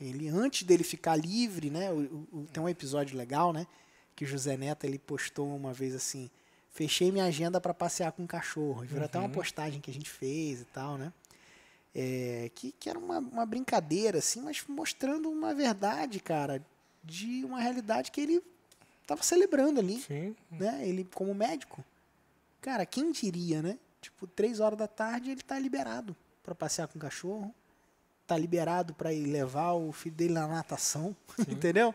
Ele, antes dele ficar livre, né? Tem um episódio legal, né? Que o José Neto, ele postou uma vez assim, fechei minha agenda para passear com um cachorro. Virou até uma postagem que a gente fez e tal, né? Que era uma brincadeira, assim, mas mostrando uma verdade, cara, de uma realidade que ele estava celebrando ali. Sim. Né? Ele, como médico. Cara, quem diria, né? Tipo, 3 horas da tarde ele tá liberado para passear com o cachorro. Tá liberado para ir levar o filho dele na natação. Entendeu?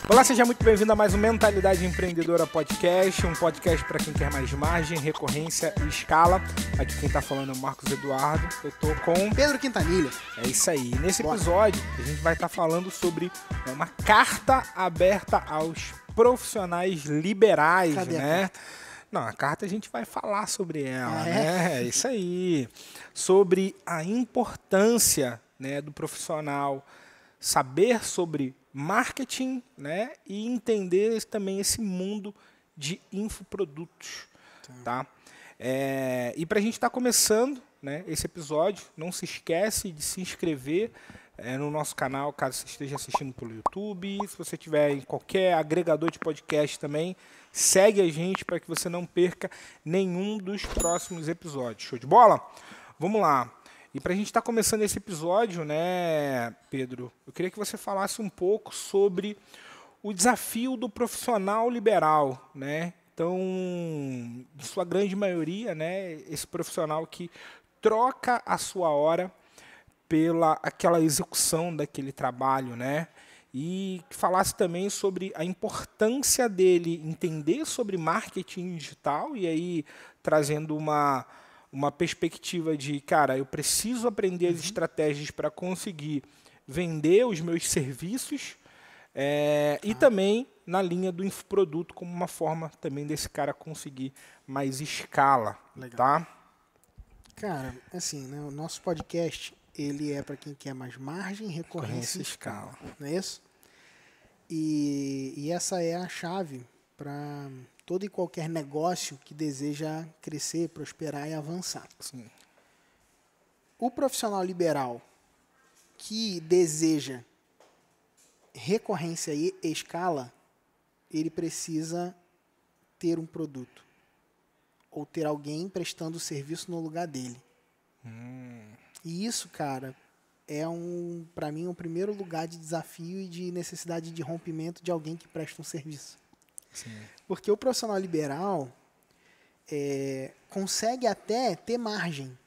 Olá, seja muito bem-vindo a mais um Mentalidade Empreendedora Podcast, um podcast para quem quer mais margem, recorrência e escala. Aqui quem tá falando é o Marcos Eduardo, eu tô com Pedro Quintanilha. É isso aí. Nesse episódio, a gente vai estar falando sobre uma carta aberta aos profissionais liberais, Cadê né? a carta? Não, a carta a gente vai falar sobre ela, Ah, é? né? É isso aí. Sobre a importância, né, do profissional saber sobre marketing, né, e entender também esse mundo de infoprodutos, tá? E para a gente estar começando, né, esse episódio, não se esquece de se inscrever no nosso canal, caso você esteja assistindo pelo YouTube. Se você estiver em qualquer agregador de podcast também, segue a gente para que você não perca nenhum dos próximos episódios. Show de bola? Vamos lá. E para a gente estar começando esse episódio, né, Pedro, eu queria que você falasse um pouco sobre o desafio do profissional liberal, né? Então, em sua grande maioria, né, esse profissional que troca a sua hora pela aquela execução daquele trabalho, né? E que falasse também sobre a importância dele entender sobre marketing digital e aí trazendo uma perspectiva de, cara, eu preciso aprender as estratégias para conseguir vender os meus serviços e também na linha do infoproduto como uma forma também desse cara conseguir mais escala. Legal. Tá? Cara, assim, né, o nosso podcast, ele é para quem quer mais margem, recorrência e escala. Não é isso? E essa é a chave para todo e qualquer negócio que deseja crescer, prosperar e avançar. Sim. O profissional liberal que deseja recorrência e escala, ele precisa ter um produto ou ter alguém prestando serviço no lugar dele. E isso, cara, é para mim, um primeiro lugar de desafio e de necessidade de rompimento de alguém que presta um serviço. Sim. Porque o profissional liberal consegue até ter margem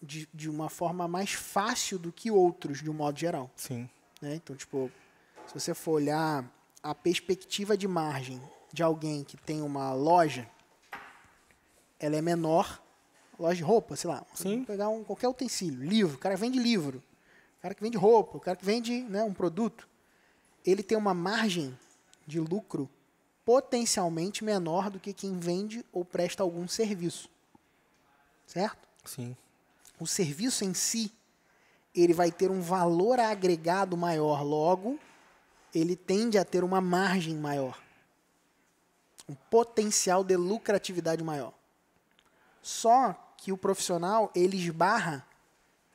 de uma forma mais fácil do que outros, de um modo geral. Sim. Né? Então, tipo, se você for olhar a perspectiva de margem de alguém que tem uma loja, ela é menor, loja de roupa, sei lá. Sim. Pegar qualquer utensílio, livro, o cara vende livro, o cara que vende roupa, o cara que vende, né, um produto, ele tem uma margem de lucro potencialmente menor do que quem vende ou presta algum serviço. Certo? Sim. O serviço em si, ele vai ter um valor agregado maior, logo, ele tende a ter uma margem maior. Um potencial de lucratividade maior. Só que o profissional, ele esbarra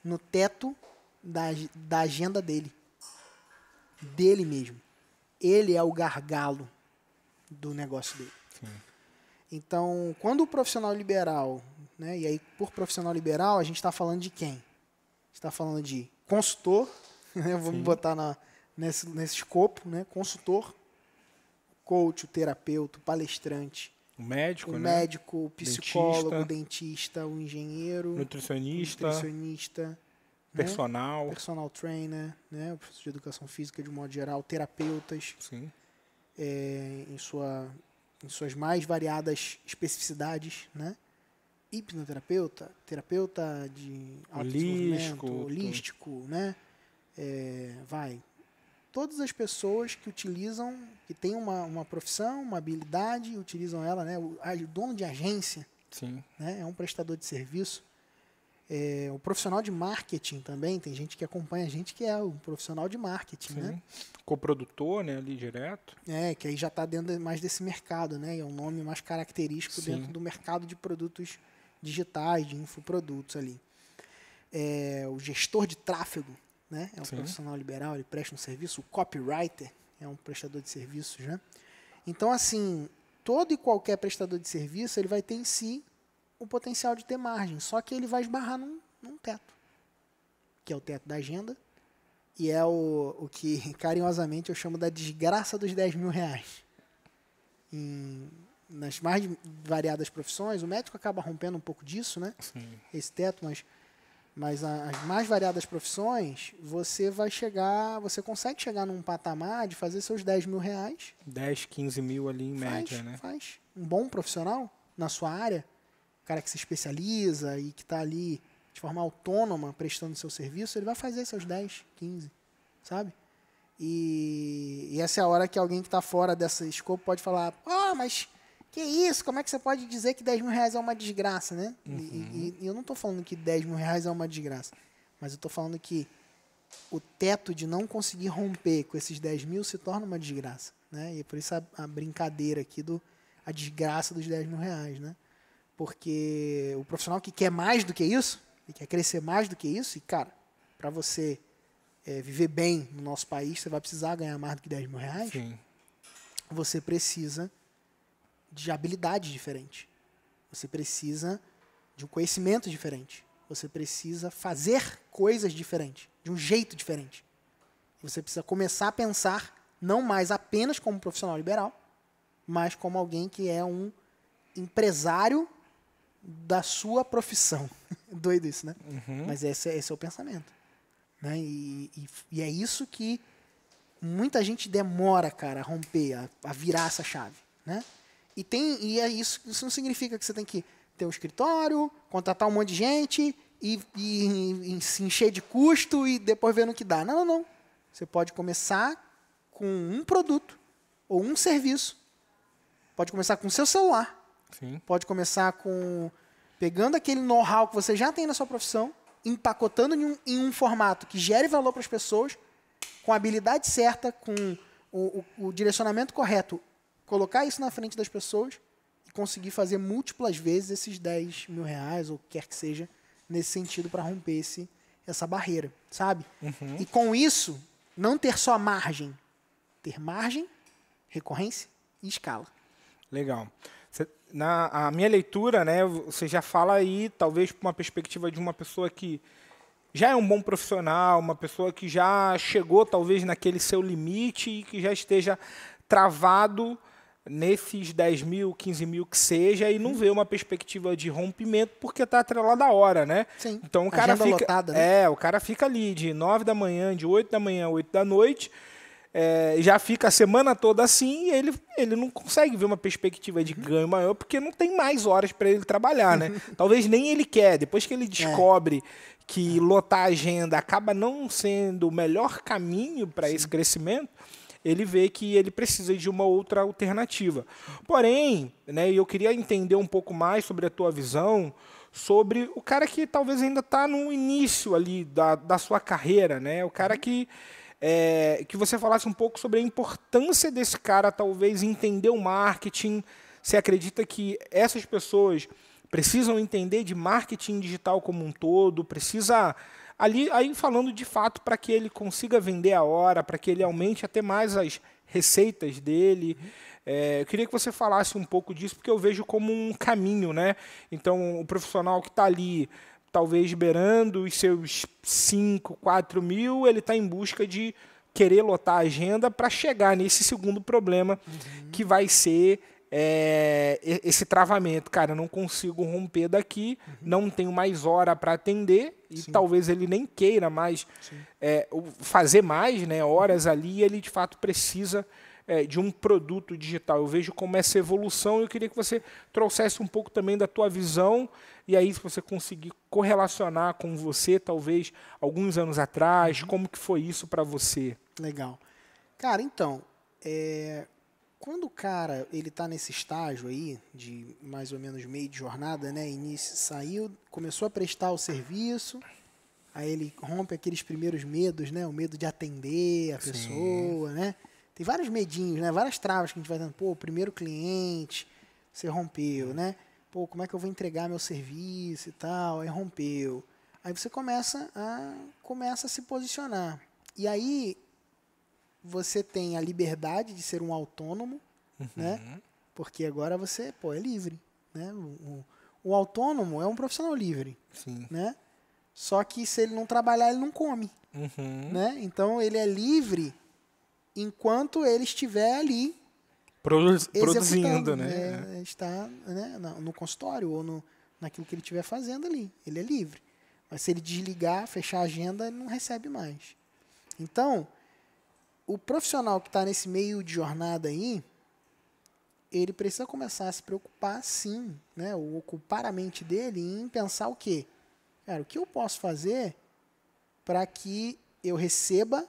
no teto da agenda dele. Dele mesmo. Ele é o gargalo do negócio dele. Sim. Então, quando o profissional liberal, né, e aí por profissional liberal a gente está falando de quem? A gente está falando de consultor, né, vamos botar nesse escopo, né, consultor, coach, o terapeuta, o palestrante, O médico, o né? médico, o psicólogo, o dentista, o engenheiro, Nutricionista, né, personal. personal trainer, né, o professor de educação física de um modo geral, terapeutas, Sim. em suas mais variadas especificidades, né? Hipnoterapeuta, terapeuta de autodesenvolvimento, holístico, né? Todas as pessoas que utilizam, que têm uma profissão, uma habilidade, utilizam ela, né? O dono de agência, Sim. né? É um prestador de serviço. O profissional de marketing também, tem gente que acompanha a gente que é um profissional de marketing, Sim. né? Coprodutor, né, ali direto. Que aí já está dentro mais desse mercado, né? É um nome mais característico dentro do mercado de produtos digitais, de infoprodutos ali. O gestor de tráfego, né? É um profissional liberal, ele presta um serviço. O copywriter é um prestador de serviços, né? Então, assim, todo e qualquer prestador de serviço, ele vai ter em si o potencial de ter margem, só que ele vai esbarrar num teto, que é o teto da agenda, e é o que carinhosamente eu chamo da desgraça dos R$10.000. Nas mais variadas profissões, o médico acaba rompendo um pouco disso, né? Sim. Esse teto, mas as mais variadas profissões, você consegue chegar num patamar de fazer seus R$10.000. 10, 15 mil ali em média, né? Faz. Um bom profissional na sua área, o cara que se especializa e que está ali de forma autônoma prestando seu serviço, ele vai fazer seus 10, 15, sabe? E essa é a hora que alguém que está fora desse escopo pode falar, mas que isso? Como é que você pode dizer que R$10.000 é uma desgraça, né? E eu não estou falando que R$10.000 é uma desgraça, mas eu estou falando que o teto de não conseguir romper com esses 10.000 se torna uma desgraça, né? E é por isso a brincadeira aqui a desgraça dos R$10.000, né? Porque o profissional que quer mais do que isso, e quer crescer mais do que isso, e cara, para você viver bem no nosso país, você vai precisar ganhar mais do que R$10.000. Sim. Você precisa de habilidade diferente. Você precisa de um conhecimento diferente. Você precisa fazer coisas diferentes, de um jeito diferente. Você precisa começar a pensar não mais apenas como profissional liberal, mas como alguém que é um empresário da sua profissão. Doido isso, né? Mas esse é o pensamento. Né? E é isso que muita gente demora, cara, a romper, a virar essa chave. Né? Isso não significa que você tem que ter um escritório, contratar um monte de gente e se encher de custo e depois ver no que dá. Não. Você pode começar com um produto ou um serviço. Pode começar com o seu celular. Sim. Pode começar pegando aquele know-how que você já tem na sua profissão, empacotando em um formato que gere valor para as pessoas, com a habilidade certa, com o direcionamento correto, colocar isso na frente das pessoas e conseguir fazer múltiplas vezes esses R$10.000, ou o que quer que seja, nesse sentido, para romper essa barreira, sabe? E com isso, não ter só margem, ter margem, recorrência e escala. Legal. A minha leitura, né, você já fala aí, talvez, por uma perspectiva de uma pessoa que já é um bom profissional, uma pessoa que já chegou, talvez, naquele seu limite e que já esteja travado nesses 10.000, 15.000 que seja, e não vê uma perspectiva de rompimento porque está atrelado à hora, né? Sim. Então o cara fica lotada, né? o cara fica ali de 9 da manhã, de 8 da manhã, 8 da noite, já fica a semana toda assim, e ele não consegue ver uma perspectiva de ganho maior porque não tem mais horas para ele trabalhar, né? Talvez nem ele quer. Depois que ele descobre que lotar a agenda acaba não sendo o melhor caminho para esse crescimento, ele vê que ele precisa de uma outra alternativa. Porém, né, eu queria entender um pouco mais sobre a tua visão sobre o cara que talvez ainda está no início ali da sua carreira, né? O cara que você falasse um pouco sobre a importância desse cara talvez entender o marketing. Você acredita que essas pessoas precisam entender de marketing digital como um todo, precisa aí falando de fato para que ele consiga vender a hora, para que ele aumente até mais as receitas dele. Eu queria que você falasse um pouco disso, porque eu vejo como um caminho, né? Então, o profissional que está ali, talvez beirando os seus 5, 4 mil, ele está em busca de querer lotar a agenda para chegar nesse segundo problema, que vai ser esse travamento. Cara, eu não consigo romper daqui, não tenho mais hora para atender, e talvez ele nem queira mais fazer mais, né, horas ali, e ele de fato precisa de um produto digital. Eu vejo como essa evolução, eu queria que você trouxesse um pouco também da tua visão, e aí se você conseguir correlacionar com você, talvez, alguns anos atrás, como que foi isso para você? Legal. Cara, então, quando o cara ele está nesse estágio aí, de mais ou menos meio de jornada, né, saiu, começou a prestar o serviço, aí ele rompe aqueles primeiros medos, né, o medo de atender a pessoa, né? Tem vários medinhos, né? Várias travas que a gente vai dando. Pô, o primeiro cliente, você rompeu, né? pô, como é que eu vou entregar meu serviço e tal? Aí rompeu. Aí você começa a se posicionar. E aí você tem a liberdade de ser um autônomo, né? Porque agora você, pô, é livre, né? O autônomo é um profissional livre, Sim. né? Só que se ele não trabalhar, ele não come, né? Então ele é livre enquanto ele estiver ali Produzindo, né? Está, né, no consultório ou naquilo que ele estiver fazendo ali. Ele é livre. Mas se ele desligar, fechar a agenda, ele não recebe mais. Então, o profissional que está nesse meio de jornada aí, ele precisa começar a se preocupar, sim, né? Ou ocupar a mente dele em pensar o quê? Cara, o que eu posso fazer para que eu receba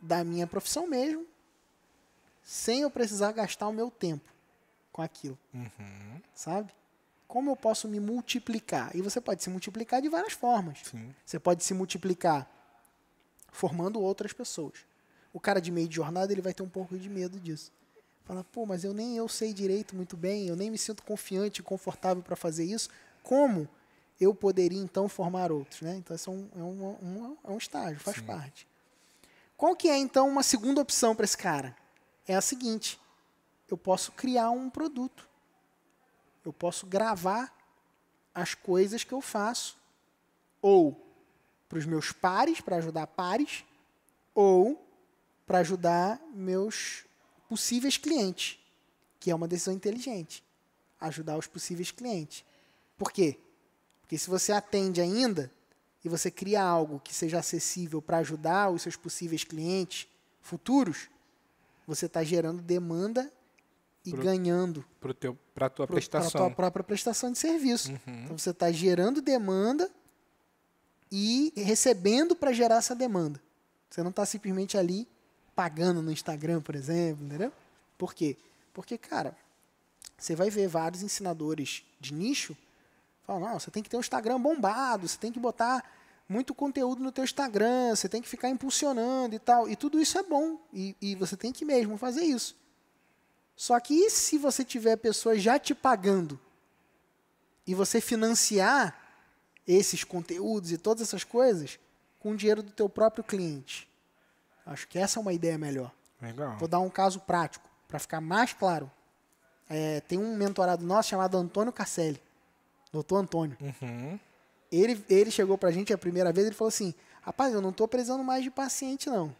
da minha profissão mesmo, sem eu precisar gastar o meu tempo com aquilo, sabe? Como eu posso me multiplicar? E você pode se multiplicar de várias formas. Sim. Você pode se multiplicar formando outras pessoas. O cara de meio de jornada, ele vai ter um pouco de medo disso. Fala, pô, mas nem eu sei direito muito bem, eu nem me sinto confiante e confortável para fazer isso. Como eu poderia, então, formar outros? Né? Então, isso é um estágio, faz parte. Qual que é, então, uma segunda opção para esse cara? É a seguinte, eu posso criar um produto. Eu posso gravar as coisas que eu faço, ou para os meus pares, para ajudar pares, ou para ajudar meus possíveis clientes, que é uma decisão inteligente. Ajudar os possíveis clientes. Por quê? Porque se você atende ainda e você cria algo que seja acessível para ajudar os seus possíveis clientes futuros, você está gerando demanda e ganhando para a tua prestação. Para a tua própria prestação de serviço. Então você está gerando demanda e recebendo para gerar essa demanda. Você não está simplesmente ali pagando no Instagram, por exemplo, entendeu? Por quê? Porque, cara, você vai ver vários ensinadores de nicho falam, não, você tem que ter um Instagram bombado, você tem que botar muito conteúdo no teu Instagram, você tem que ficar impulsionando e tal. E tudo isso é bom. E você tem que mesmo fazer isso. Só que e se você tiver pessoas já te pagando e você financiar esses conteúdos e todas essas coisas com o dinheiro do teu próprio cliente? Acho que essa é uma ideia melhor. Legal. Vou dar um caso prático, para ficar mais claro. Tem um mentorado nosso chamado Antônio Casselli. Doutor Antônio. Ele chegou pra gente a primeira vez, ele falou assim, rapaz, eu não estou precisando mais de paciente não,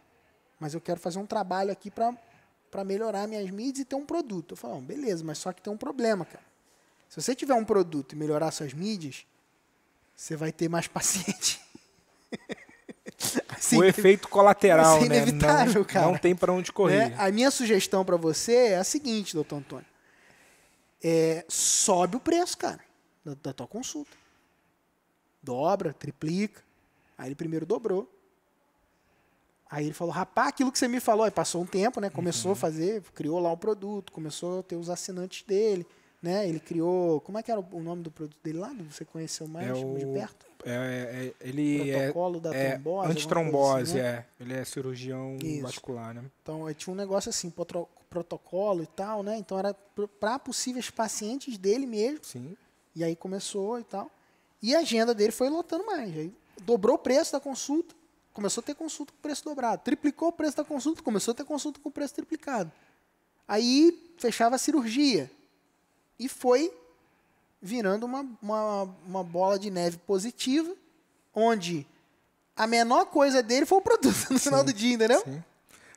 mas eu quero fazer um trabalho aqui para melhorar minhas mídias e ter um produto. Eu falei, beleza, mas só que tem um problema, cara. Se você tiver um produto e melhorar suas mídias, você vai ter mais paciente. Assim, o efeito colateral, é inevitável, né? cara. Não tem para onde correr. A minha sugestão para você é a seguinte, doutor Antônio. Sobe o preço, cara, da tua consulta. Dobra, triplica. Aí ele primeiro dobrou. Aí ele falou, rapaz, aquilo que você me falou, aí passou um tempo, né? Começou a fazer, criou lá um produto, começou a ter os assinantes dele, né? Ele criou, como é que era o nome do produto dele lá? Você conheceu mais de perto? Ele protocolo da trombose. Antitrombose, assim, né? Ele é cirurgião vascular, né? Então, tinha um negócio assim, protocolo e tal, né? Então, era para possíveis pacientes dele mesmo. Sim. E aí começou e tal. E a agenda dele foi lotando mais. Aí dobrou o preço da consulta, começou a ter consulta com preço dobrado. Triplicou o preço da consulta, começou a ter consulta com preço triplicado. Aí fechava a cirurgia. E foi virando uma bola de neve positiva, onde a menor coisa dele foi o produto no final do dia, entendeu? Sim.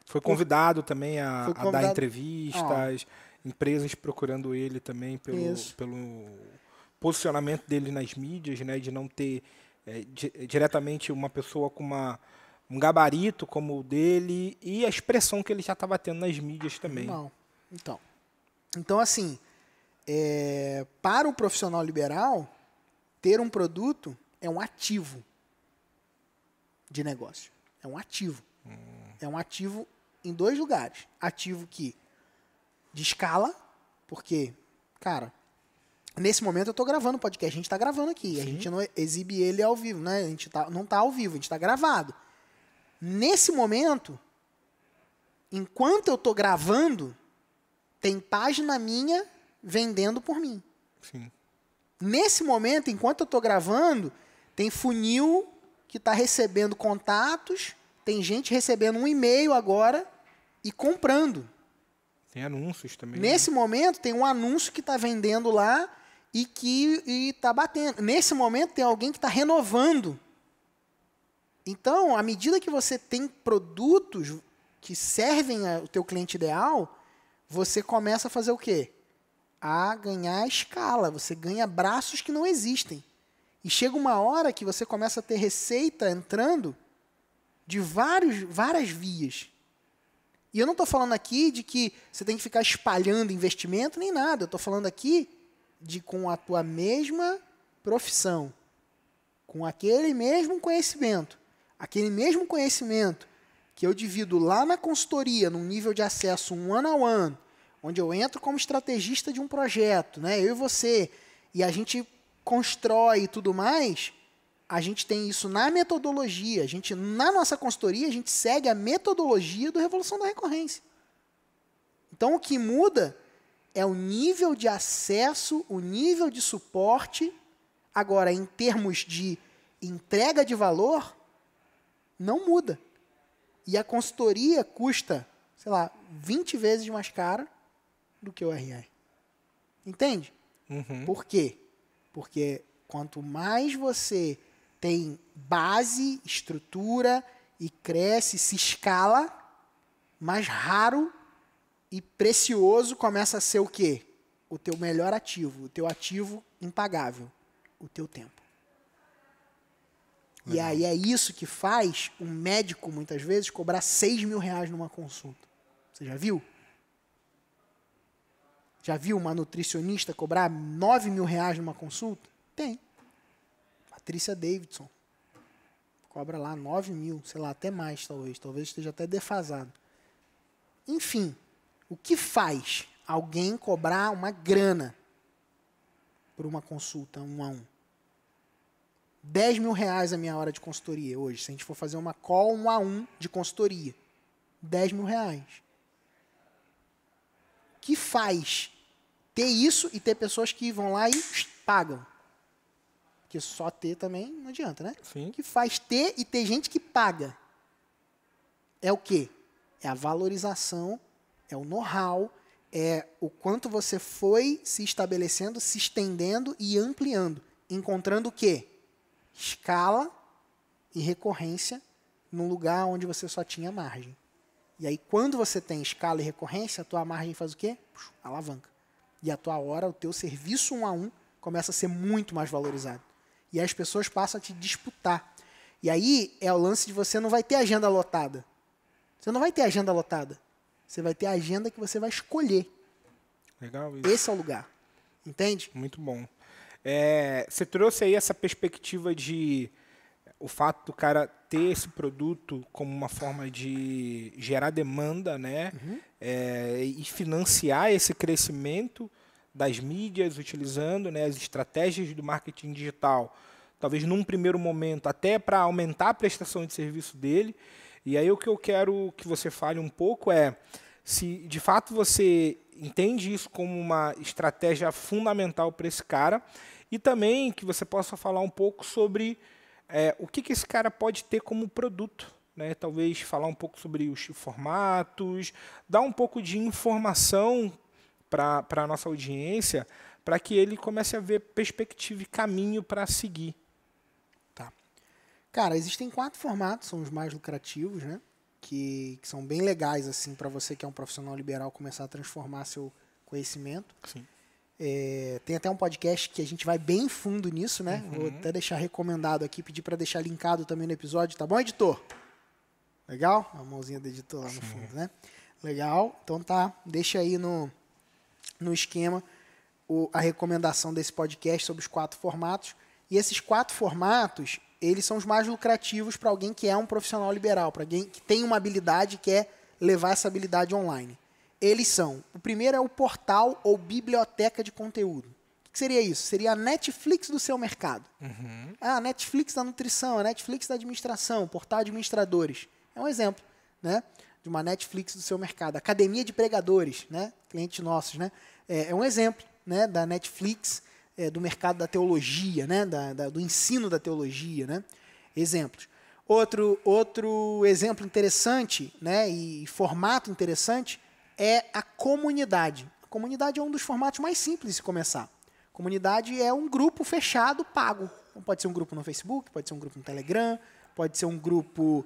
Foi convidado também a dar entrevistas, empresas procurando ele também pelo posicionamento dele nas mídias, né, de não ter diretamente uma pessoa com um gabarito como o dele e a expressão que ele já estava tendo nas mídias também. Não. Então assim, para o profissional liberal, ter um produto é um ativo de negócio. É um ativo. É um ativo em dois lugares. Ativo de escala, porque, cara, nesse momento eu estou gravando o podcast, a gente está gravando aqui, a gente não exibe ele ao vivo, né? A gente não está ao vivo, a gente está gravado. Nesse momento, enquanto eu estou gravando, tem página minha vendendo por mim. Sim. Nesse momento, enquanto eu estou gravando, tem funil que está recebendo contatos, tem gente recebendo um e-mail agora e comprando. Tem anúncios também. Nesse momento, tem um anúncio que está vendendo lá e que está batendo. Nesse momento, tem alguém que está renovando. Então, à medida que você tem produtos que servem ao teu cliente ideal, você começa a fazer o quê? A ganhar escala. Você ganha braços que não existem. E chega uma hora que você começa a ter receita entrando de várias vias. E eu não estou falando aqui de que você tem que ficar espalhando investimento, nem nada. Eu estou falando aqui de com a tua mesma profissão, com aquele mesmo conhecimento, que eu divido lá na consultoria, num nível de acesso one-on-one, onde eu entro como estrategista de um projeto, né? Eu e você, e a gente constrói e tudo mais, a gente tem isso na metodologia. Na nossa consultoria, a gente segue a metodologia do Revolução da Recorrência. Então, o que muda é o nível de acesso, o nível de suporte. Agora, em termos de entrega de valor, não muda. E a consultoria custa, sei lá, 20 vezes mais cara do que o RR. Entende? Uhum. Por quê? Porque quanto mais você tem base, estrutura e cresce, se escala, mais raro e precioso começa a ser o quê? O teu melhor ativo, o teu ativo impagável, o teu tempo. Legal. E aí é isso que faz um médico, muitas vezes, cobrar R$6.000 numa consulta. Você já viu? Já viu uma nutricionista cobrar R$9.000 numa consulta? Tem. Patrícia Davidson. Cobra lá 9.000, sei lá, até mais talvez. Talvez esteja até defasado. Enfim, o que faz alguém cobrar uma grana por uma consulta 1-a-1? R$10.000 a minha hora de consultoria hoje. Se a gente for fazer uma call 1-a-1 de consultoria. R$10.000. O que faz ter isso e ter pessoas que vão lá e pagam? Porque só ter também não adianta, né? Sim. O que faz ter e ter gente que paga? É o quê? É a valorização, é o know-how, é o quanto você foi se estabelecendo, se estendendo e ampliando. Encontrando o quê? Escala e recorrência num lugar onde você só tinha margem. E aí, quando você tem escala e recorrência, a tua margem faz o quê? Alavanca. E a tua hora, o teu serviço 1-a-1 começa a ser muito mais valorizado. E as pessoas passam a te disputar. E aí é o lance de você não vai ter agenda lotada. Você não vai ter agenda lotada. Você vai ter a agenda que você vai escolher. Legal isso. Esse é o lugar. Entende? Muito bom. Você trouxe aí essa perspectiva de o fato do cara ter esse produto como uma forma de gerar demanda, né? Uhum. E financiar esse crescimento das mídias, utilizando, né, as estratégias do marketing digital, talvez num primeiro momento até para aumentar a prestação de serviço dele. E aí o que eu quero que você fale um pouco é se de fato você entende isso como uma estratégia fundamental para esse cara e também que você possa falar um pouco sobre o que esse cara pode ter como produto, né? Talvez falar um pouco sobre os formatos, dar um pouco de informação para a nossa audiência, para que ele comece a ver perspectiva e caminho para seguir. Tá. Cara, existem 4 formatos, são os mais lucrativos, né? Que são bem legais assim para você que é um profissional liberal começar a transformar seu conhecimento. Sim. Tem até um podcast que a gente vai bem fundo nisso, né? Uhum. Vou até deixar recomendado aqui, pedir para deixar linkado também no episódio, tá bom, editor? Legal? A mãozinha do editor lá no fundo, né? Legal. Então tá, deixa aí no esquema a recomendação desse podcast sobre os 4 formatos. E esses 4 formatos, eles são os mais lucrativos para alguém que é um profissional liberal, para alguém que tem uma habilidade e quer levar essa habilidade online. Eles são, o primeiro é o portal ou biblioteca de conteúdo. O que seria isso? Seria a Netflix do seu mercado. Uhum. A Netflix da nutrição, a Netflix da administração, portal administradores. É um exemplo, né, de uma Netflix do seu mercado. Academia de pregadores, né, clientes nossos, né, é um exemplo, né, da Netflix do mercado da teologia, né? Do ensino da teologia, né? Exemplos. Outro exemplo interessante, né? E formato interessante é a comunidade. A comunidade é um dos formatos mais simples de se começar. Comunidade é um grupo fechado, pago. Então, pode ser um grupo no Facebook, pode ser um grupo no Telegram, pode ser um grupo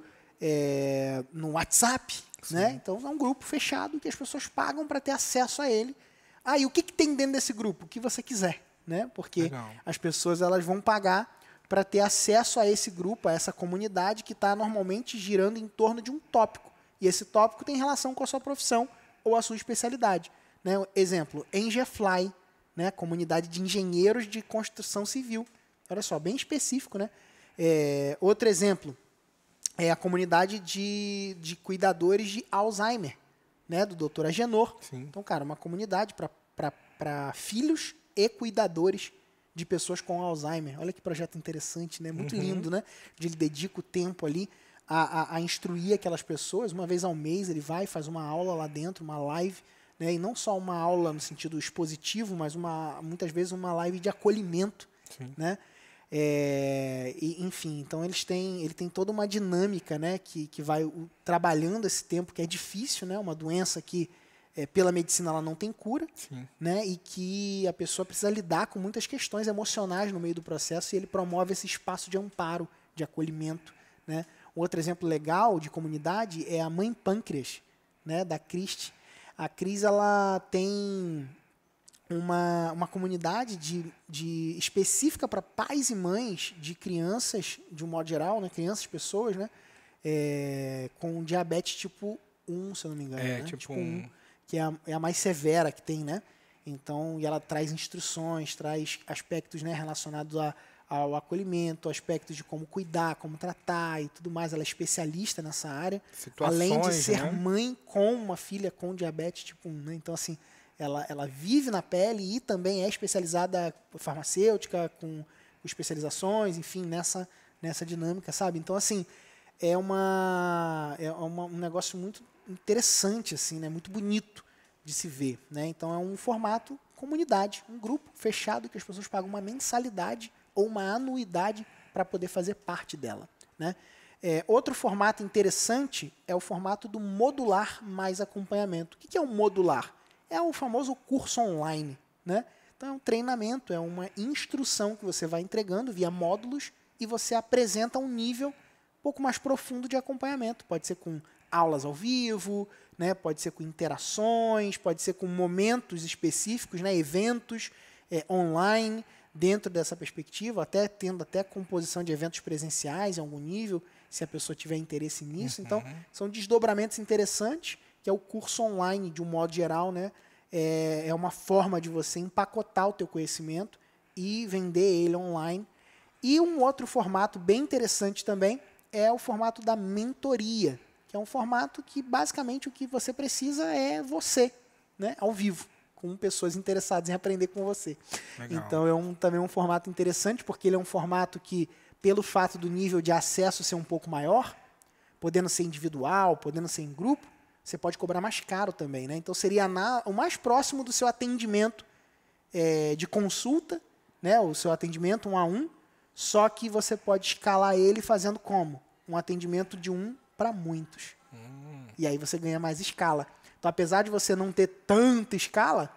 no WhatsApp, né? Então é um grupo fechado que as pessoas pagam para ter acesso a ele. E o que tem dentro desse grupo? O que você quiser, né? Porque Legal. as pessoas elas vão pagar para ter acesso a esse grupo, a essa comunidade que está normalmente girando em torno de um tópico. E esse tópico tem relação com a sua profissão ou a sua especialidade, né? Exemplo, Engefly, né? Comunidade de engenheiros de construção civil. Olha só, bem específico, né? Outro exemplo é a comunidade de cuidadores de Alzheimer, né? Do Dr. Agenor. Sim. Então, cara, uma comunidade para filhos e cuidadores de pessoas com Alzheimer. Olha que projeto interessante, né? Muito lindo, né? Ele dedica o tempo ali a instruir aquelas pessoas. Uma vez ao mês ele vai e faz uma aula lá dentro, uma live, né? E não só uma aula no sentido expositivo, mas muitas vezes uma live de acolhimento, né? Enfim, então ele tem toda uma dinâmica, né? Que vai trabalhando esse tempo que é difícil, né? Uma doença que pela medicina ela não tem cura, né? E que a pessoa precisa lidar com muitas questões emocionais no meio do processo, e ele promove esse espaço de amparo, de acolhimento, né? Outro exemplo legal de comunidade é a Mãe Pâncreas, né? Da Cris. A Cris ela tem uma comunidade específica para pais e mães de crianças, de um modo geral, né? Crianças, pessoas, né? Com diabetes tipo 1, se eu não me engano. Né? Tipo 1, que é a mais severa que tem, né? Então, e ela traz instruções, traz aspectos, né, relacionados ao acolhimento, aspectos de como cuidar, como tratar e tudo mais. Ela é especialista nessa área. Além de ser, né, mãe com uma filha com diabetes tipo 1, né? Então, assim, ela vive na pele e também é especializada farmacêutica, com especializações, enfim, nessa dinâmica, sabe? Então, assim, é um negócio muito interessante, assim, né? Muito bonito de se ver, né? Então, é um formato comunidade, um grupo fechado que as pessoas pagam uma mensalidade ou uma anuidade para poder fazer parte dela, né? Outro formato interessante é o formato do modular mais acompanhamento. O que é o modular? É o famoso curso online, né? Então, é um treinamento, é uma instrução que você vai entregando via módulos e você apresenta um nível um pouco mais profundo de acompanhamento. Pode ser com aulas ao vivo, né? Pode ser com interações, pode ser com momentos específicos, né? Eventos online dentro dessa perspectiva, tendo até composição de eventos presenciais em algum nível, se a pessoa tiver interesse nisso. Então, são desdobramentos interessantes, que é o curso online, de um modo geral, né? É uma forma de você empacotar o teu conhecimento e vender ele online. E um outro formato bem interessante também é o formato da mentoria, que é um formato que, basicamente, o que você precisa é você, né? Ao vivo, com pessoas interessadas em aprender com você. Legal. Então, é também um formato interessante, porque ele é um formato que, pelo fato do nível de acesso ser um pouco maior, podendo ser individual, podendo ser em grupo, você pode cobrar mais caro também, né? Então, seria o mais próximo do seu atendimento de consulta, né? O seu atendimento 1 a 1, só que você pode escalar ele fazendo como? Um atendimento de 1 para muitos. E aí você ganha mais escala. Então, apesar de você não ter tanta escala,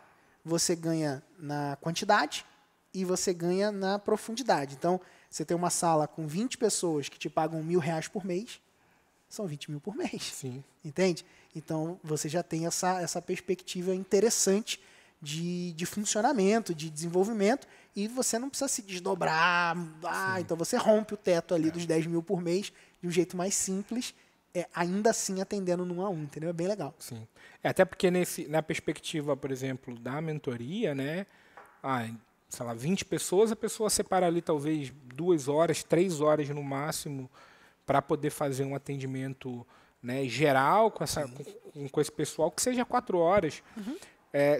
você ganha na quantidade e você ganha na profundidade. Então, você tem uma sala com 20 pessoas que te pagam R$1.000 por mês, são 20 mil por mês. Sim. Entende? Então, você já tem essa perspectiva interessante de funcionamento, de desenvolvimento, e você não precisa se desdobrar. Então você rompe o teto ali dos 10 mil por mês de um jeito mais simples, ainda assim atendendo no 1 a 1, entendeu? É bem legal. Sim. Até porque na perspectiva, por exemplo, da mentoria, né? Sei lá, 20 pessoas, a pessoa separa ali talvez 2 horas, 3 horas no máximo para poder fazer um atendimento, né, geral com esse pessoal, que seja 4 horas.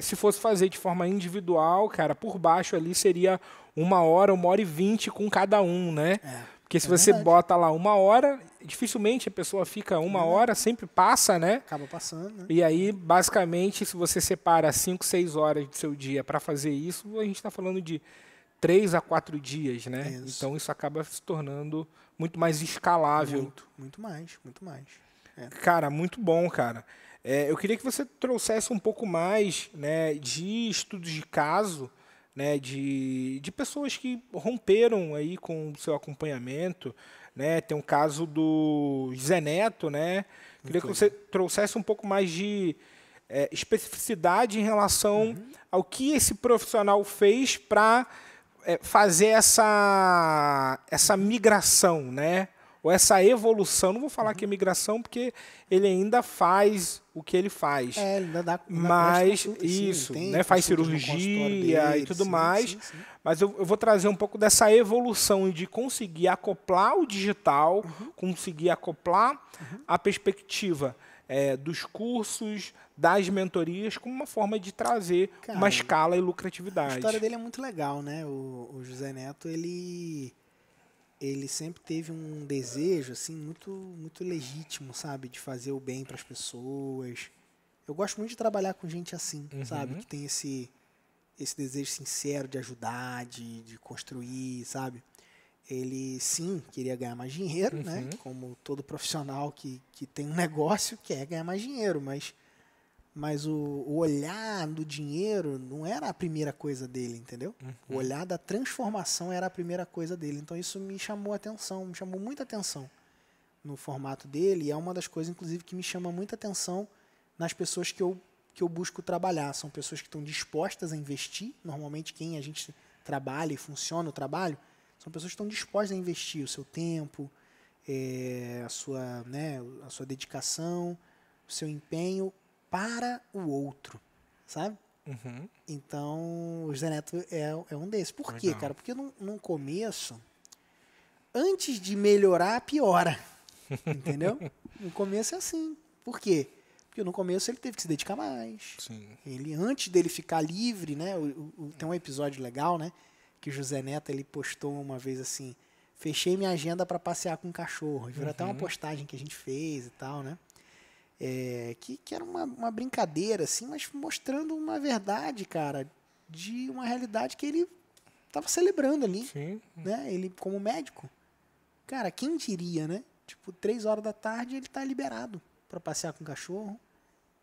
Se fosse fazer de forma individual, cara, por baixo ali seria 1 hora, 1h20 com cada um, né? Porque se você bota lá 1 hora, dificilmente a pessoa fica 1 hora, sempre passa, né? Acaba passando, né? E aí, basicamente, se você separa 5, 6 horas do seu dia para fazer isso, a gente está falando de 3 a 4 dias, né? Isso. Então isso acaba se tornando muito mais escalável. Muito mais, muito mais. Cara, muito bom, cara. Eu queria que você trouxesse um pouco mais, né, de estudos de caso, né, de pessoas que romperam aí com o seu acompanhamento, né? Tem um caso do Zé Neto, né? Queria que você trouxesse um pouco mais de especificidade em relação ao que esse profissional fez para fazer essa migração, né? Ou essa evolução. Não vou falar que é migração, porque ele ainda faz o que ele faz. Ele ainda dá mas consulta, isso, sim, né? Faz consultas no cirurgia consultório e tudo dele, mais. sim. Mas eu vou trazer um pouco dessa evolução e de conseguir acoplar o digital, conseguir acoplar a perspectiva dos cursos, das mentorias, como uma forma de trazer uma escala e lucratividade. A história dele é muito legal, né? O José Neto, ele sempre teve um desejo assim muito legítimo, sabe, de fazer o bem para as pessoas. Eu gosto muito de trabalhar com gente assim, sabe, que tem esse desejo sincero de ajudar, de construir, sabe. Ele sim queria ganhar mais dinheiro, né? Como todo profissional que tem um negócio quer ganhar mais dinheiro, mas o olhar do dinheiro não era a primeira coisa dele, entendeu? O olhar da transformação era a primeira coisa dele. Então isso me chamou muita atenção no formato dele. E é uma das coisas, inclusive, que me chama muita atenção nas pessoas que eu busco trabalhar. São pessoas que estão dispostas a investir. Normalmente quem a gente trabalha e funciona o trabalho, são pessoas que estão dispostas a investir o seu tempo, a sua dedicação, o seu empenho para o outro, sabe? Então, o Zé Neto é um desses. Por quê, cara? Porque no começo, antes de melhorar, piora. Entendeu? No começo é assim. Por quê? Porque no começo ele teve que se dedicar mais. Sim. Ele, antes dele ficar livre, né? Tem um episódio legal, né? Que o José Neto, ele postou uma vez assim: fechei minha agenda para passear com um cachorro. Virou até uma postagem que a gente fez e tal, né? Que era uma brincadeira, assim, mas mostrando uma verdade, cara, de uma realidade que ele estava celebrando ali. Sim. Né? Ele, como médico. Cara, quem diria, né? Tipo, 3 horas da tarde ele tá liberado para passear com o cachorro,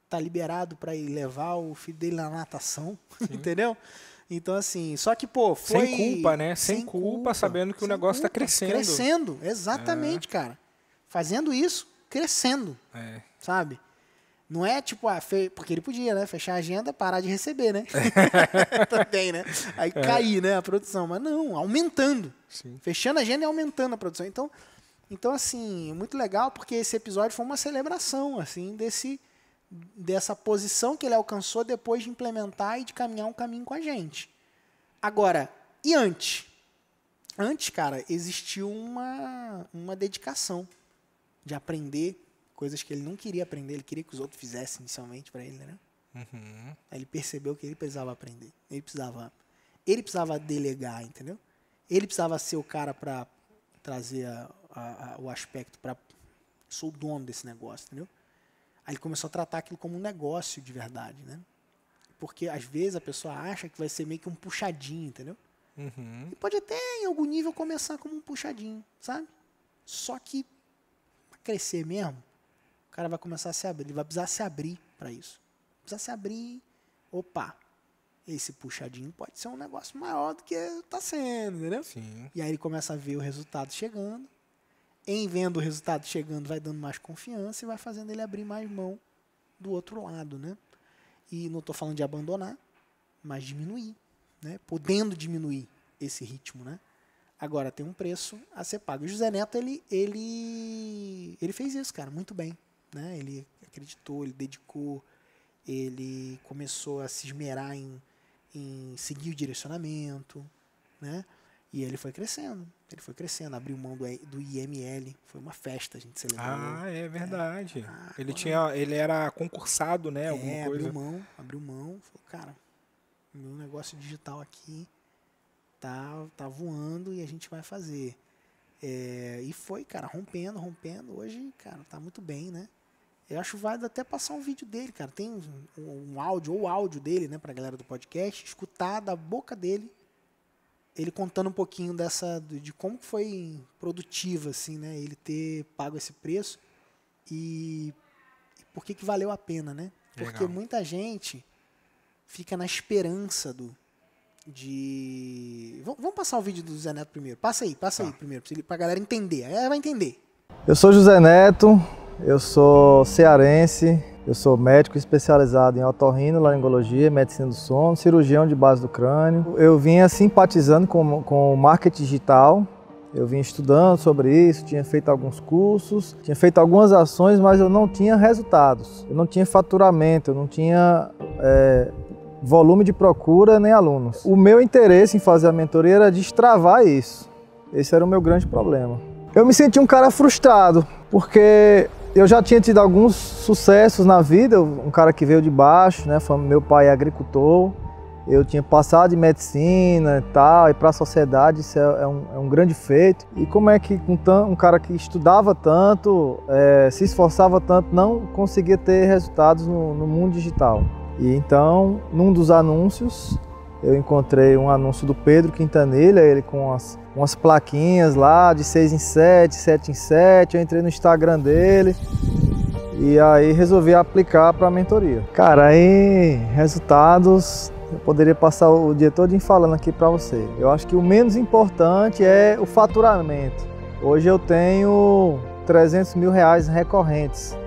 tá liberado para ir levar o filho dele na natação, entendeu? Então, assim, só que, pô, foi... Sem culpa, né? Sem culpa, sabendo que o negócio tá crescendo. Crescendo, exatamente, cara. Fazendo isso, crescendo, sabe? Não é tipo, porque ele podia, né? Fechar a agenda, parar de receber, né? Também, né? Aí cair, né? A produção. Mas não, aumentando. Sim. Fechando a agenda e aumentando a produção. Então, assim, muito legal, porque esse episódio foi uma celebração, assim, dessa posição que ele alcançou depois de implementar e de caminhar um caminho com a gente. Agora, e antes? Antes, cara, existiu uma dedicação de aprender coisas que ele não queria aprender, ele queria que os outros fizessem inicialmente para ele, né? Aí ele percebeu que ele precisava aprender, ele precisava delegar, entendeu? Ele precisava ser o cara para trazer o aspecto para sou o dono desse negócio, entendeu? Aí ele começou a tratar aquilo como um negócio de verdade, né? Porque às vezes a pessoa acha que vai ser meio que um puxadinho, entendeu? E pode até em algum nível começar como um puxadinho, sabe? Só que para crescer mesmo, o cara vai começar a se abrir, ele vai precisar se abrir para isso. Precisa se abrir, opa, esse puxadinho pode ser um negócio maior do que está sendo, entendeu? Sim. E aí ele começa a ver o resultado chegando. Em vendo o resultado chegando, vai dando mais confiança e vai fazendo ele abrir mais mão do outro lado, né? E não estou falando de abandonar, mas diminuir, né? Podendo diminuir esse ritmo, né? Agora tem um preço a ser pago. O José Neto, ele fez isso, cara, muito bem, né? Ele acreditou, ele dedicou, ele começou a se esmerar em seguir o direcionamento, né? E ele foi crescendo, abriu mão do IML, foi uma festa, a gente celebrou. Ah, é verdade. Ele era concursado, né? Alguma coisa. Abriu mão, falou, cara, meu negócio digital aqui tá voando e a gente vai fazer. E foi, cara, rompendo. Hoje, cara, tá muito bem, né? Eu acho válido até passar um vídeo dele, cara. Tem um áudio, ou áudio dele, né, pra galera do podcast, escutar da boca dele ele contando um pouquinho de como foi produtivo, assim, né? Ele ter pago esse preço e por que valeu a pena, né? Porque Legal. muita gente fica na esperança Vamos passar o vídeo do José Neto primeiro. Passa aí primeiro, pra galera entender. Aí ela vai entender. Eu sou José Neto, eu sou cearense, eu sou médico especializado em otorrinolaringologia, medicina do sono, cirurgião de base do crânio. Eu vinha simpatizando com o marketing digital, eu vinha estudando sobre isso, tinha feito alguns cursos, tinha feito algumas ações, mas eu não tinha resultados, eu não tinha faturamento, eu não tinha volume de procura nem alunos. O meu interesse em fazer a mentoria era destravar isso. Esse era o meu grande problema. Eu me senti um cara frustrado, porque eu já tinha tido alguns sucessos na vida, um cara que veio de baixo, né? Meu pai é agricultor, eu tinha passado de medicina e tal, e para a sociedade isso é um grande feito. E como é que um cara que estudava tanto, se esforçava tanto, não conseguia ter resultados no mundo digital? E então, num dos anúncios, eu encontrei um anúncio do Pedro Quintanilha, ele com umas plaquinhas lá de 6 em 7, 7 em 7, eu entrei no Instagram dele e aí resolvi aplicar para a mentoria. Cara, aí resultados, eu poderia passar o dia todo falando aqui para você. Eu acho que o menos importante é o faturamento. Hoje eu tenho R$300 mil recorrentes,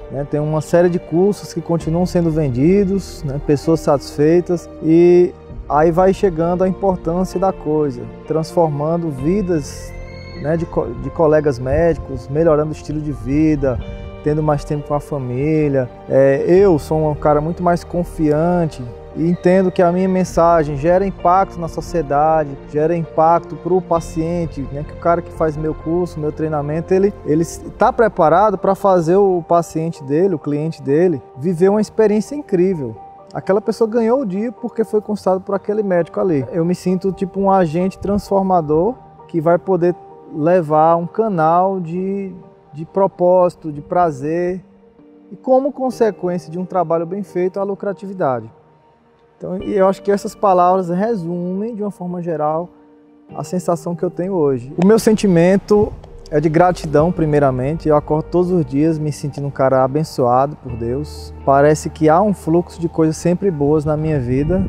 né? Tem uma série de cursos que continuam sendo vendidos, né? Pessoas satisfeitas, e aí vai chegando a importância da coisa, transformando vidas, né, de colegas médicos, melhorando o estilo de vida, tendo mais tempo com a família. Eu sou um cara muito mais confiante e entendo que a minha mensagem gera impacto na sociedade, gera impacto para o paciente, né? Que o cara que faz meu curso, meu treinamento, ele está preparado para fazer o paciente dele, o cliente dele, viver uma experiência incrível. Aquela pessoa ganhou o dia porque foi consultado por aquele médico ali. Eu me sinto tipo um agente transformador que vai poder levar um canal de propósito, de prazer e, como consequência de um trabalho bem feito, a lucratividade. Então, eu acho que essas palavras resumem, de uma forma geral, a sensação que eu tenho hoje. O meu sentimento é de gratidão, primeiramente. Eu acordo todos os dias me sentindo um cara abençoado por Deus. Parece que há um fluxo de coisas sempre boas na minha vida.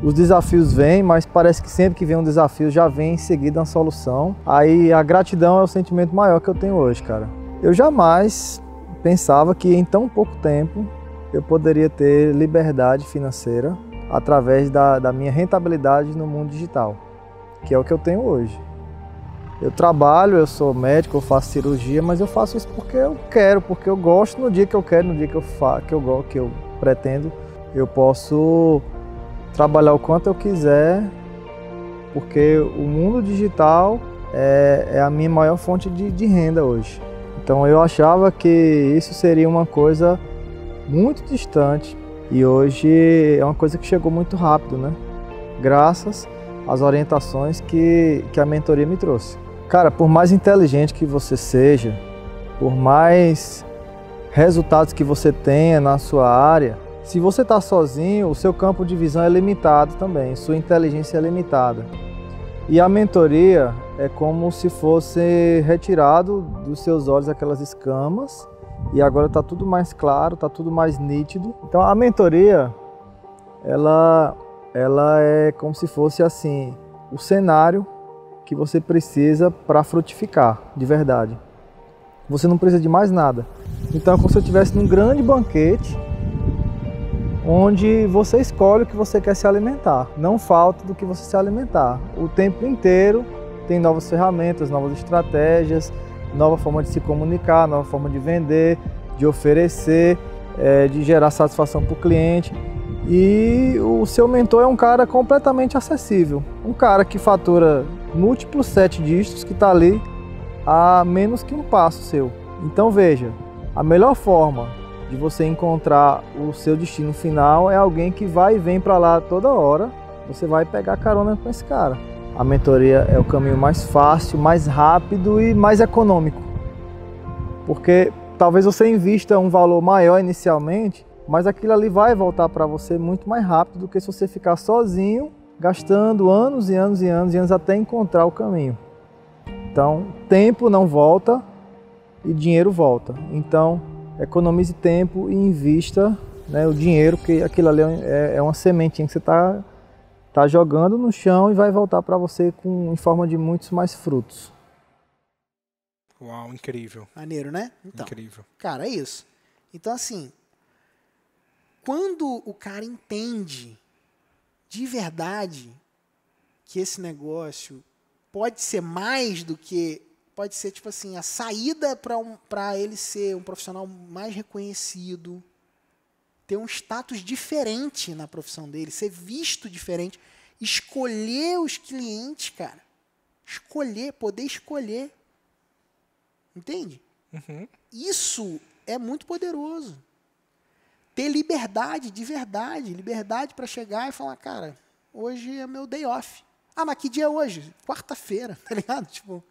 Os desafios vêm, mas parece que sempre que vem um desafio já vem em seguida uma solução. Aí a gratidão é o sentimento maior que eu tenho hoje, cara. Eu jamais pensava que em tão pouco tempo eu poderia ter liberdade financeira através da minha rentabilidade no mundo digital, que é o que eu tenho hoje. Eu trabalho, eu sou médico, eu faço cirurgia, mas eu faço isso porque eu quero, porque eu gosto, no dia que eu quero, no dia que eu pretendo. Eu posso trabalhar o quanto eu quiser, porque o mundo digital é a minha maior fonte de renda hoje. Então eu achava que isso seria uma coisa muito distante, e hoje é uma coisa que chegou muito rápido, né? Graças às orientações que a mentoria me trouxe. Cara, por mais inteligente que você seja, por mais resultados que você tenha na sua área, se você está sozinho, o seu campo de visão é limitado também, sua inteligência é limitada. E a mentoria é como se fosse retirado dos seus olhos aquelas escamas, e agora está tudo mais claro, está tudo mais nítido. Então a mentoria, ela é como se fosse assim, o cenário que você precisa para frutificar, de verdade. Você não precisa de mais nada. Então é como se eu estivesse num grande banquete, onde você escolhe o que você quer se alimentar. Não falta do que você se alimentar. O tempo inteiro tem novas ferramentas, novas estratégias, nova forma de se comunicar, nova forma de vender, de oferecer, de gerar satisfação para o cliente. E o seu mentor é um cara completamente acessível. Um cara que fatura múltiplos 7 dígitos, que está ali a menos que um passo seu. Então veja, a melhor forma de você encontrar o seu destino final é alguém que vai e vem para lá toda hora. Você vai pegar carona com esse cara. A mentoria é o caminho mais fácil, mais rápido e mais econômico. Porque talvez você invista um valor maior inicialmente, mas aquilo ali vai voltar para você muito mais rápido do que se você ficar sozinho gastando anos e anos e anos e anos até encontrar o caminho. Então, tempo não volta e dinheiro volta. Então, economize tempo e invista, né, o dinheiro, porque aquilo ali é uma sementinha que você está jogando no chão e vai voltar para você em forma de muitos mais frutos. Uau, incrível. Maneiro, né? Então, Incrível. cara, é isso. Então, assim, quando o cara entende de verdade que esse negócio pode ser mais do que... Pode ser, tipo assim, a saída para ele ser um profissional mais reconhecido, ter um status diferente na profissão dele, ser visto diferente, escolher os clientes, cara. Escolher, poder escolher. Entende? Uhum. Isso é muito poderoso. Ter liberdade de verdade, liberdade para chegar e falar, cara, hoje é meu day off. Ah, mas que dia é hoje? Quarta-feira, tá ligado? Tipo,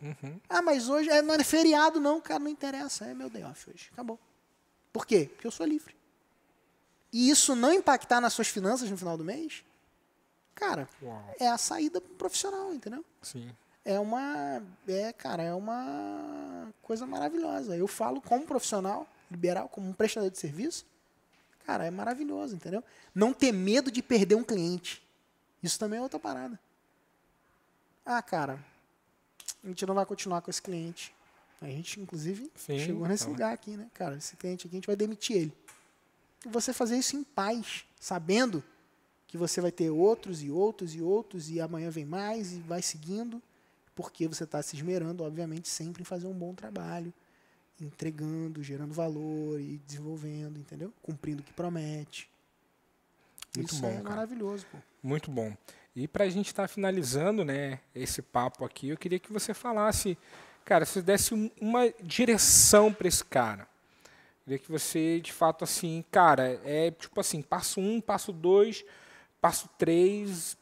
ah, mas hoje não é feriado não, cara, não interessa, é meu day off hoje, acabou. Por quê? Porque eu sou livre. E isso não impactar nas suas finanças no final do mês, cara, Uau. é a saída profissional, entendeu? Sim. Cara, é uma coisa maravilhosa. Eu falo como profissional liberal, como um prestador de serviço, cara, é maravilhoso, entendeu? Não ter medo de perder um cliente. Isso também é outra parada. Ah, cara, a gente não vai continuar com esse cliente. A gente, inclusive, chegou nesse lugar aqui, né? Cara, esse cliente aqui, a gente vai demitir ele. E você fazer isso em paz, sabendo que você vai ter outros e outros e outros, e amanhã vem mais, e vai seguindo, porque você está se esmerando, obviamente, sempre em fazer um bom trabalho, entregando, gerando valor e desenvolvendo, entendeu? Cumprindo o que promete. Muito isso bom, é cara. maravilhoso, pô. Muito bom. E para a gente estar finalizando, né, esse papo aqui, eu queria que você falasse, cara, se desse uma direção para esse cara. Eu queria que você, de fato, assim, cara, tipo assim, passo 1, passo 2, passo 3,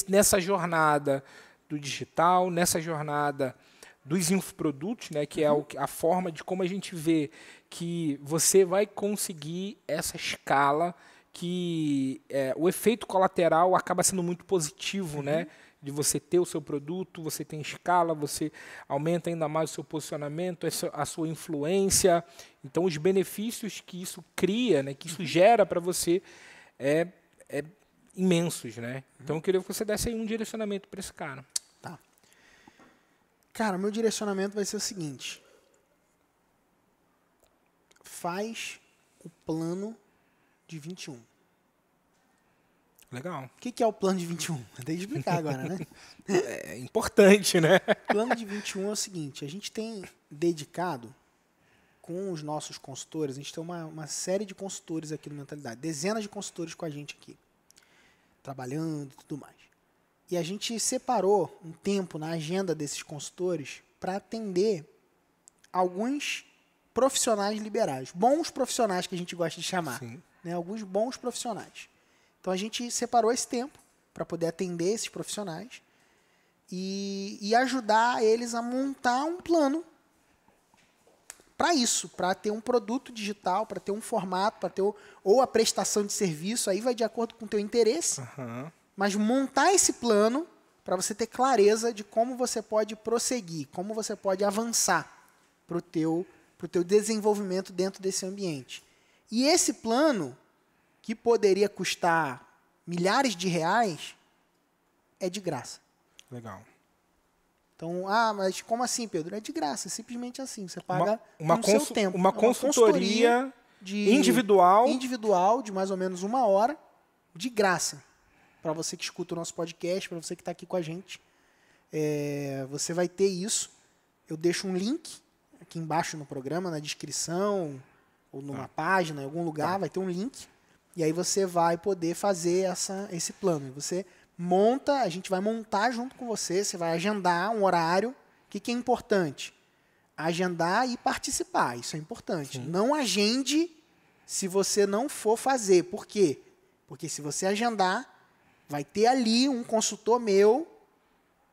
nessa jornada do digital, nessa jornada dos infoprodutos, né, que é a forma de como a gente vê que você vai conseguir essa escala, que o efeito colateral acaba sendo muito positivo, né? De você ter o seu produto, você tem escala, você aumenta ainda mais o seu posicionamento, a sua influência. Então, os benefícios que isso cria, né, que isso gera para você é imensos, né? Então, eu queria que você desse aí um direcionamento para esse cara. Tá. Cara, meu direcionamento vai ser o seguinte. Faz o plano de 21. Legal. O que é o plano de 21? Tem que explicar agora, né? É importante, né? O plano de 21 é o seguinte, a gente tem dedicado com os nossos consultores, a gente tem uma série de consultores aqui no Mentalidade, dezenas de consultores com a gente aqui, trabalhando e tudo mais. E a gente separou um tempo na agenda desses consultores para atender alguns profissionais liberais, bons profissionais que a gente gosta de chamar, né? Alguns bons profissionais. Então a gente separou esse tempo para poder atender esses profissionais e ajudar eles a montar um plano para isso, para ter um produto digital, para ter um formato, para ter ou a prestação de serviço, aí vai de acordo com o teu interesse, mas montar esse plano para você ter clareza de como você pode prosseguir, como você pode avançar para o teu desenvolvimento dentro desse ambiente. E esse plano, que poderia custar milhares de reais, é de graça. Legal. Então, mas como assim, Pedro? É de graça, é simplesmente assim. Você paga no seu tempo. Uma consultoria individual de mais ou menos 1 hora, de graça. Para você que escuta o nosso podcast, para você que está aqui com a gente. Você vai ter isso. Eu deixo um link aqui embaixo no programa, na descrição, ou numa página, em algum lugar, vai ter um link. E aí você vai poder fazer esse plano. Você monta, a gente vai montar junto com você, você vai agendar um horário. O que é importante? Agendar e participar, isso é importante. Sim. Não agende se você não for fazer. Por quê? Porque se você agendar, vai ter ali um consultor meu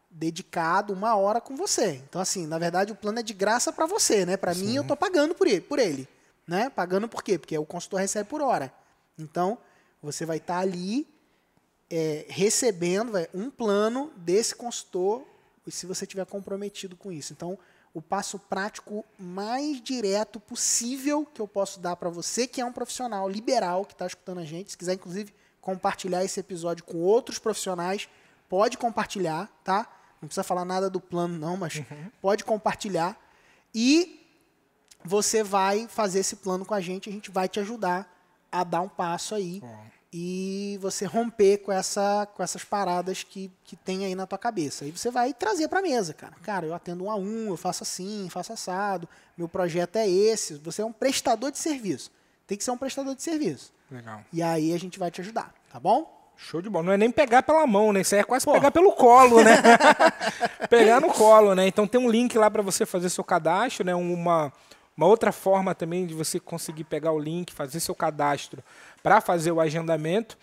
dedicado 1 hora com você. Então, assim, na verdade, o plano é de graça para você, né? Para mim, eu estou pagando por ele. Né? Pagando por quê? Porque o consultor recebe por hora. Então, você vai estar ali recebendo um plano desse consultor, se você estiver comprometido com isso. Então, o passo prático mais direto possível que eu posso dar para você, que é um profissional liberal que está escutando a gente, se quiser, inclusive, compartilhar esse episódio com outros profissionais, pode compartilhar, tá? Não precisa falar nada do plano, não, mas pode compartilhar. E você vai fazer esse plano com a gente vai te ajudar a dar um passo aí e você romper com essas paradas que tem aí na tua cabeça. Aí você vai trazer para a mesa, cara. Cara, eu atendo 1 a 1, eu faço assim, faço assado, meu projeto é esse. Você é um prestador de serviço. Tem que ser um prestador de serviço. Legal. E aí a gente vai te ajudar, tá bom? Show de bola. Não é nem pegar pela mão, né? Isso aí é quase pegar pelo colo, né? Pegar no colo, né? Então tem um link lá para você fazer seu cadastro, né? Uma outra forma também de você conseguir pegar o link, fazer seu cadastro para fazer o agendamento,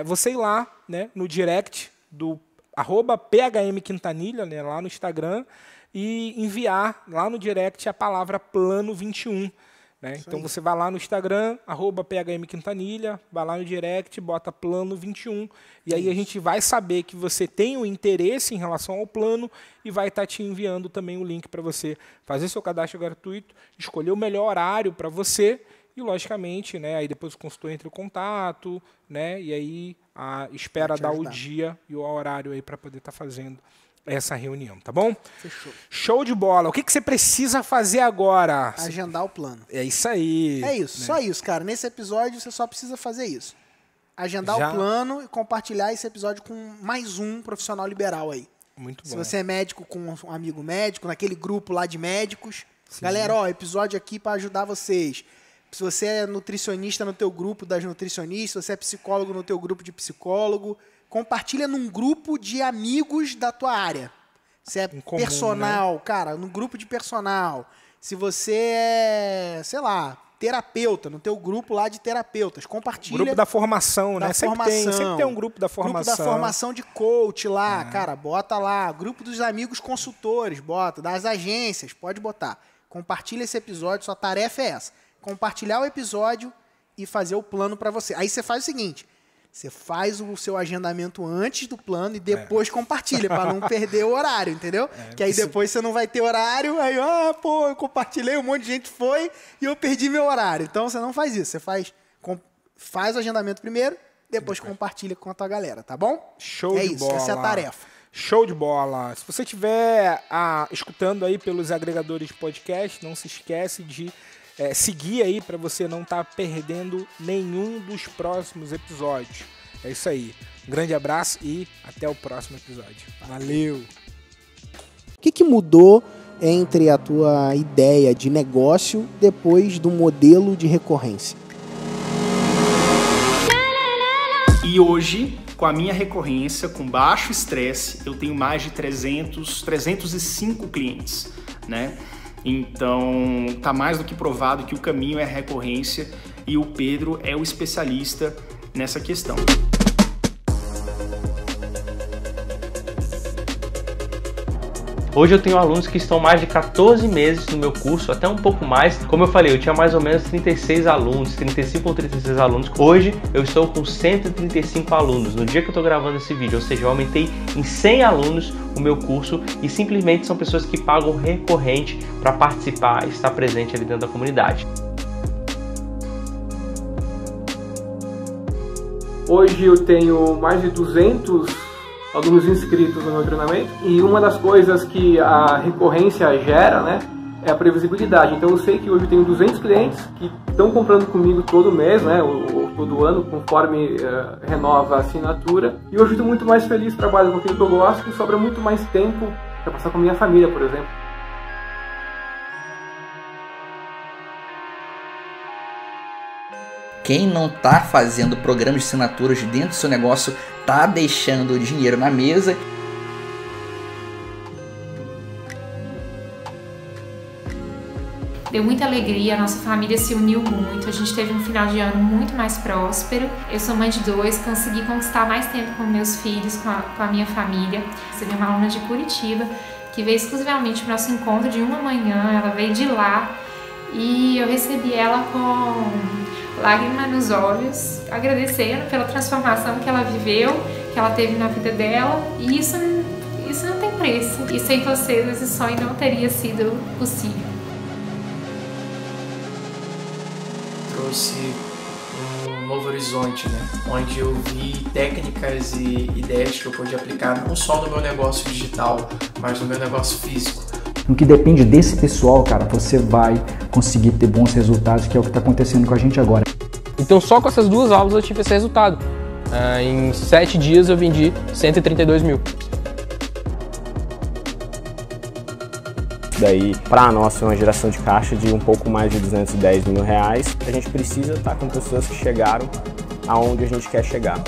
você ir lá, né, no direct do @PHMQuintanilha, né, lá no Instagram, e enviar lá no direct a palavra plano 21. Né? Então você vai lá no Instagram, @PHMQuintanilha, vai lá no direct, bota plano 21, e aí a gente vai saber que você tem um interesse em relação ao plano e vai estar te enviando também o link para você fazer seu cadastro gratuito, escolher o melhor horário para você e, logicamente, né, aí depois o consultor entra em contato, né, e aí espera dar o dia e o horário aí para poder estar fazendo essa reunião, tá bom? Fechou. Show de bola. O que você precisa fazer agora? Agendar o plano. É isso aí. É isso, né? Só isso, cara. Nesse episódio você só precisa fazer isso. Agendar o plano e compartilhar esse episódio com mais um profissional liberal aí. Muito bom. Se você é médico com um amigo médico, naquele grupo lá de médicos. Sim. Galera, episódio aqui para ajudar vocês. Se você é nutricionista no teu grupo das nutricionistas, se você é psicólogo no teu grupo de psicólogo, compartilha num grupo de amigos da tua área. Se é comum, personal, né? Cara, no grupo de personal. Se você é, sei lá, terapeuta, no teu grupo lá de terapeutas, compartilha. Grupo da formação, né? Sempre tem um grupo da formação. Grupo da formação de coach lá, cara, bota lá. Grupo dos amigos consultores, bota. Das agências, pode botar. Compartilha esse episódio, sua tarefa é essa. Compartilhar o episódio e fazer o plano para você. Aí você faz o seguinte, você faz o seu agendamento antes do plano e depois compartilha, para não perder o horário, entendeu? Que aí depois você não vai ter horário, aí, eu compartilhei, um monte de gente foi e eu perdi meu horário. Então você não faz isso, você faz o agendamento primeiro, depois compartilha com a tua galera, tá bom? Show de bola. Essa é a tarefa. Show de bola. Se você estiver escutando aí pelos agregadores de podcast, não se esquece de seguir aí para você não estar perdendo nenhum dos próximos episódios. É isso aí. Um grande abraço e até o próximo episódio. Valeu! O que mudou entre a tua ideia de negócio depois do modelo de recorrência? E hoje, com a minha recorrência, com baixo estresse, eu tenho mais de 305 clientes, né? Então, tá mais do que provado que o caminho é a recorrência e o Pedro é o especialista nessa questão. Hoje eu tenho alunos que estão mais de 14 meses no meu curso, até um pouco mais. Como eu falei, eu tinha mais ou menos 36 alunos, 35 ou 36 alunos. Hoje eu estou com 135 alunos no dia que eu estou gravando esse vídeo. Ou seja, eu aumentei em 100 alunos o meu curso e simplesmente são pessoas que pagam recorrente para participar e estar presente ali dentro da comunidade. Hoje eu tenho mais de 200 alunos inscritos no meu treinamento e uma das coisas que a recorrência gera, né, é a previsibilidade. Então eu sei que hoje eu tenho 200 clientes que estão comprando comigo todo mês, né, ou todo ano, conforme renova a assinatura. E hoje eu estou muito mais feliz, trabalho com aquilo que eu gosto e sobra muito mais tempo para passar com a minha família, por exemplo. Quem não está fazendo programas de assinaturas dentro do seu negócio está deixando o dinheiro na mesa. Deu muita alegria, a nossa família se uniu muito, a gente teve um final de ano muito mais próspero. Eu sou mãe de 2, consegui conquistar mais tempo com meus filhos, com a minha família. Recebi uma aluna de Curitiba que veio exclusivamente para o nosso encontro de uma manhã, ela veio de lá e eu recebi ela com lágrima nos olhos, agradecendo pela transformação que ela viveu, que ela teve na vida dela, e isso não tem preço. E sem vocês esse sonho não teria sido possível. Trouxe um novo horizonte, né? Onde eu vi técnicas e ideias que eu pude aplicar não só no meu negócio digital, mas no meu negócio físico. No que depende desse pessoal, cara, você vai conseguir ter bons resultados, que é o que está acontecendo com a gente agora. Então só com essas 2 aulas eu tive esse resultado. Em 7 dias eu vendi 132 mil. Daí, para nós, é uma geração de caixa de um pouco mais de 210 mil reais. A gente precisa estar com pessoas que chegaram aonde a gente quer chegar.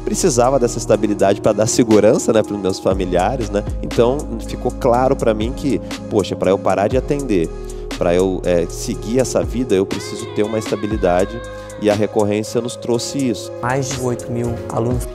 Precisava dessa estabilidade para dar segurança, né, para os meus familiares, né? Então ficou claro para mim que, poxa, para eu parar de atender, para eu seguir essa vida, eu preciso ter uma estabilidade, e a recorrência nos trouxe isso. Mais de 8 mil alunos